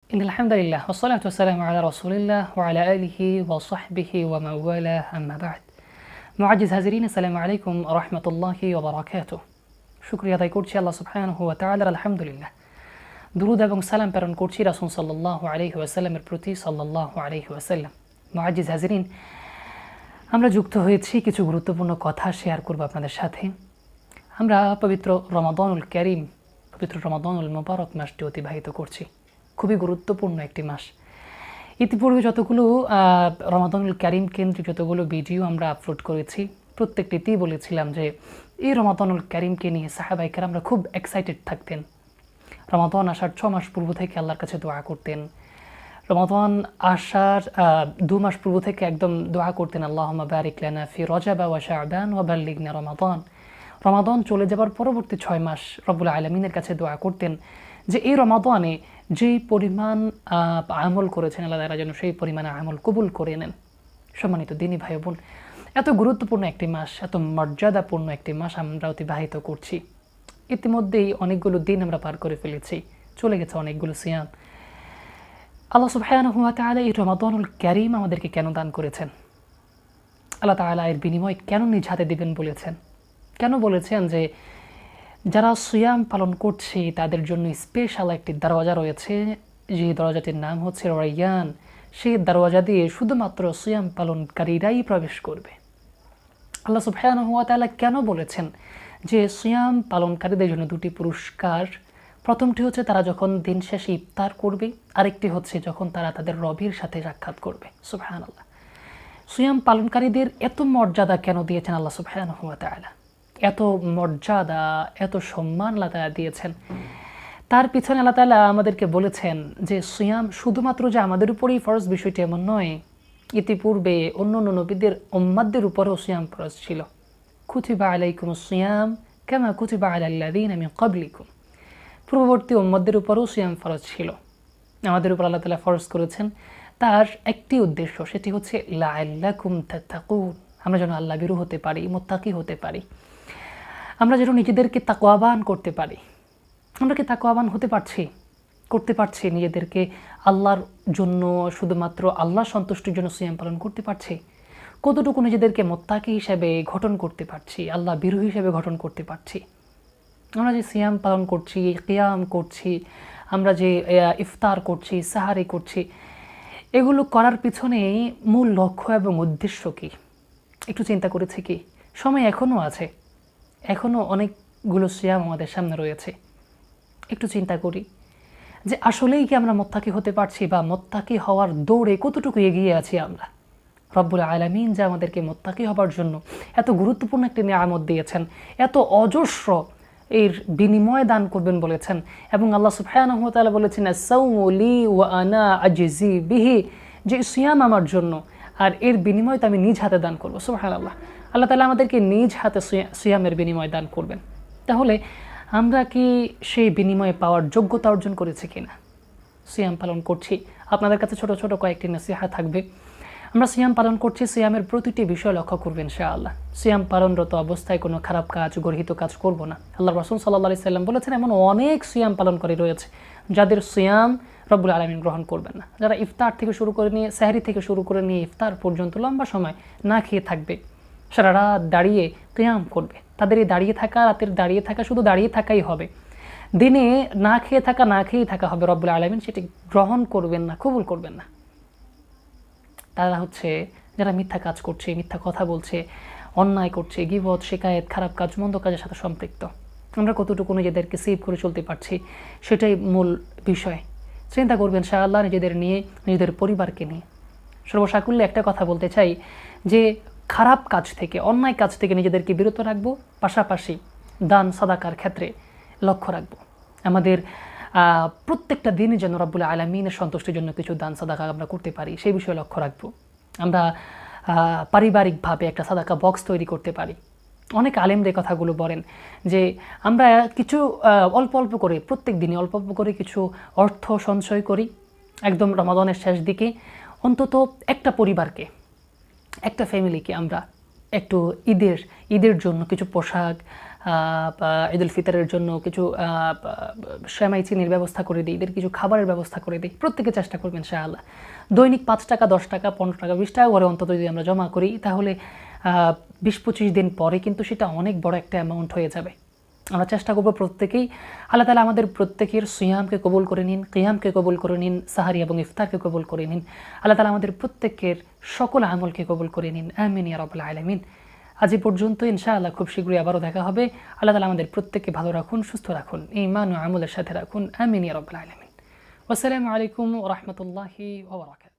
إن الحمد لله والصلاة والسلام على رسول الله وعلى آله وصحبه ومن والاه أما بعد মুআজ্জিজ হাজিরিন আসসালামু আলাইকুম ওয়া রাহমাতুল্লাহি ওয়া বারাকাতুহু শুকরিয়া আদায় করছি আল্লাহ সুবহানাহু ওয়া তাআলার আলহামদুলিল্লাহ দুরূদ এবং সালাম প্রেরণ করছি রাসূল সাল্লাল্লাহু আলাইহি ওয়াসাল্লামের প্রতি সাল্লাল্লাহু আলাইহি ওয়াসাল্লাম মুআজ্জিজ হাজিরিন আমরা যুক্ত হয়েছি কিছু গুরুত্বপূর্ণ কথা শেয়ার করব আপনাদের সাথে আমরা পবিত্র রমাদানুল কারীম পবিত্র রমাদানুল মুবারক মাসটি অতিবাহিত করছি খুবই গুরুত্বপূর্ণ একটি মাস ইতিপূর্বে যতগুলো রমাদানুল কারীম কেন্দ্রিক যতগুলো ভিডিও আমরা আপলোড করেছি প্রত্যেকটিতেই বলেছিলাম যে এই রমাদানুল কারীমকে নিয়ে সাহাবায়ে কেরামরা খুব এক্সাইটেড থাকতেন রমাদান আসার 6 মাস পূর্ব থেকে আল্লাহর কাছে দোয়া করতেন রমাদান আসার 2 মাস পূর্ব থেকে একদম দোয়া করতেন আল্লাহুম্মা বারিক লানা ফি রজব ওয়া শাবান ওয়া বাল্লিগনা রমাদান রমাদান চলে যাবার পরবর্তী 6 মাস রব্বুল আলামিনের কাছে দোয়া করতেন যে এই রমাদানে যেই পরিমাণ আমল করেছেন আল্লাহ তাআলা যেন সেই পরিমাণে আমল কবুল করে নেন সম্মানিত দিনী ভাই বোন এত গুরুত্বপূর্ণ একটি মাস এত মর্যাদাপূর্ণ একটি মাস আমরা অতিবাহিত করছি ইতিমধ্যেই অনেকগুলো দিন আমরা পার করে ফেলেছি চলে গেছে অনেকগুলো সিয়াম আল্লাহ সুবহানাহু ওয়া তাআলা এই রমাদানুল কারীম আমাদেরকে কেন দান করেছেন আল্লাহ তাআলা এর বিনিময় কেন নিজ হাতে দিবেন বলেছেন কেন বলেছেন যে যারা সিয়াম পালন করছে তাদের জন্য স্পেশাল একটি দরওয়াজা রয়েছে যে দরওয়াজাটির নাম হচ্ছে রায়্যান সেই দরওয়াজা দিয়ে শুধুমাত্র সিয়াম পালনকারীরাই প্রবেশ করবে আল্লাহ সুবহানাহু ওয়া তাআলা কেন বলেছেন যে সিয়াম পালনকারীদের জন্য দুটি পুরস্কার প্রথমটি হচ্ছে তারা যখন দিন শেষে ইফতার করবে আরেকটি হচ্ছে যখন তারা তাদের রবের সাথে সাক্ষাৎ করবে সুবহানাল্লাহ সিয়াম পালনকারীদের এত মর্যাদা কেন দিয়েছেন আল্লাহ সুবহানাহু ওয়া তাআলা এত মর্যাদা এত সম্মান আল্লাহ তাআলা দিয়েছেন তার পিছনে আল্লাহ তাআলা আমাদেরকে বলেছেন যে সিয়াম শুধুমাত্র যে আমাদের উপরেই ফরজ বিষয়টি এমন নয় ইতিপূর্বে অন্য নবীদের উম্মতদের উপরেও সিয়াম ফরজ ছিল কুতিবা আলাইকুমুস সিয়াম কামা কুতিবা আলাল লাযিনা মিন ক্বাবলিকুম পূর্ববর্তী উম্মতদের উপরেও সিয়াম ফরজ ছিল আমাদের উপর আল্লাহ তাআলা ফরজ করেছেন তার একটি উদ্দেশ্য সেটি হচ্ছে লাআল্লাকুম তাত্তাকুন আমরা যেন আল্লাহ ভীরু হতে পারি মুত্তাকি হতে পারি আমরা যেন নিজেদেরকে তাকওয়াবান করতে পারি আমরা কি তাকওয়াবান হতে পারছি করতে পারছি নিজেদেরকে আল্লাহর জন্য শুধুমাত্র আল্লাহ সন্তুষ্টির জন্য সিয়াম পালন করতে পারছি কতটুকু নিজেদেরকে মুত্তাকি হিসেবে গঠন করতে পারছি আল্লাহ ভীরু হিসেবে গঠন করতে পারছি আমরা যে সিয়াম পালন করছি কিয়াম করছি আমরা যে ইফতার করছি সাহারি করছি এগুলো করার পিছনে মূল লক্ষ্য এবং উদ্দেশ্য কি একটু চিন্তা করেছি কি সময় এখনও আছে এখনও অনেকগুলো সিয়াম আমাদের সামনে রয়েছে একটু চিন্তা করি যে আসলেই কি আমরা মুত্তাকি হতে পারছি বা মুত্তাকি হওয়ার দৌড়ে কতটুকু এগিয়ে আছি আমরা রব্বুল আলামিন যে আমাদেরকে মুত্তাকি হবার জন্য এত গুরুত্বপূর্ণ একটি নিয়ামত দিয়েছেন এত অজস্র এর বিনিময় দান করবেন বলেছেন এবং আল্লাহ সুবহানাহু ওয়া তাআলা বলেছেন আস-সাওমু লি ওয়া আনা আজজি বিহি যে সিয়াম আমার জন্য আর এর বিনিময় তো আমি নিজ হাতে দান করব সুবহানাল্লাহ আল্লাহ তাআলা আমাদেরকে নিজ হাতে সিয়ামের বিনিময় দান করবেন তাহলে আমরা কি সেই বিনিময় পাওয়ার যোগ্যতা অর্জন করেছি কিনা সিয়াম পালন করছি আপনাদের কাছে ছোট ছোট কয়েকটি নসিহত থাকবে আমরা সিয়াম পালন করছি সিয়ামের প্রতিটি বিষয় লক্ষ্য করবেন ইনশাআল্লাহ সিয়াম পালনরত অবস্থায় কোনো খারাপ কাজ গর্হিত কাজ করব না আল্লাহর রাসূল সাল্লাল্লাহু আলাইহি সাল্লাম বলেছেন এমন অনেক সিয়াম পালনকারী রয়েছে যাদের সিয়াম রব্বুল আলামিন গ্রহণ করবেন না যারা ইফতার থেকে শুরু করে নিয়ে সেহরি থেকে শুরু করে নিয়ে ইফতার পর্যন্ত লম্বা সময় না খেয়ে থাকবে সারা রাত দাঁড়িয়ে কিয়াম করবে তাদের এই দাঁড়িয়ে থাকা রাতের দাঁড়িয়ে থাকা শুধু দাঁড়িয়ে থাকাই হবে দিনে না খেয়েই থাকা হবে রব্বুল আলামিন সেটি গ্রহণ করবেন না কবুল করবেন না তারা হচ্ছে যারা মিথ্যা কাজ করছে মিথ্যা কথা বলছে অন্যায় করছে গীবত শিকায়েত খারাপ কাজ মন্দ কাজের সাথে সম্পৃক্ত আমরা কতটুকু নিজেদেরকে সেভ করে চলতে পারছি সেটাই মূল বিষয় চিন্তা করবেন ইনশাআল্লাহ নিজেদের নিয়ে নিজেদের পরিবারকে নিয়ে সর্বসাকুল্যে একটা কথা বলতে চাই যে খারাপ কাজ থেকে অন্যায় কাজ থেকে নিজেদেরকে বিরত রাখবো পাশাপাশি দান সাদাকার ক্ষেত্রে লক্ষ্য রাখবো আমাদের প্রত্যেকটা দিনই যেন রব্বুল আলামিনের সন্তুষ্টির জন্য কিছু দান সাদাকা আমরা করতে পারি সেই বিষয়ে লক্ষ্য রাখবো আমরা পারিবারিকভাবে একটা সাদাকা বক্স তৈরি করতে পারি অনেক আলেমদের কথাগুলো বলেন যে আমরা কিছু অল্প অল্প করে প্রত্যেক দিনই অল্প অল্প করে কিছু অর্থ সঞ্চয় করি একদম রমাদানের শেষ দিকে অন্তত একটা পরিবারকে একটা ফ্যামিলিকে আমরা একটু ঈদের জন্য কিছু পোশাক বা ঈদুল ফিতরের জন্য কিছু সেমাই চিনির ব্যবস্থা করে দিই, এদের কিছু খাবারের ব্যবস্থা করে দিই। প্রত্যেকে চেষ্টা করবেন ইনশাআল্লাহ। দৈনিক 5 টাকা, 10 টাকা, 15 টাকা, 20 টাকা করে অন্তত যদি আমরা জমা করি, তাহলে 20-25 দিন পরে কিন্তু সেটা অনেক বড় একটা অ্যামাউন্ট হয়ে যাবে। আমরা চেষ্টা করব প্রত্যেকেই, আল্লাহ তাআলা আমাদের প্রত্যেকের সিয়ামকে কবুল করে নিন, কিয়ামকে কবুল করে নিন, সাহারি এবং ইফতারকে কবুল করে নিন। আল্লাহ তাআলা আমাদের প্রত্যেকের সকল আমলকে কবুল করে নিন, আমিন ইয়া রাব্বাল আলামিন। আজ এই পর্যন্ত, ইনশাআল্লাহ খুব শীঘ্রই আবারও দেখা হবে। আল্লাহ তাআলা আমাদের প্রত্যেককে ভালো রাখুন, সুস্থ রাখুন, ঈমান ও আমলের সাথে রাখুন, আমিন ইয়া রাব্বাল আলামিন। ওয়াসসালামু আলাইকুম ওয়া রাহমাতুল্লাহি ওয়া বারাকাতুহু।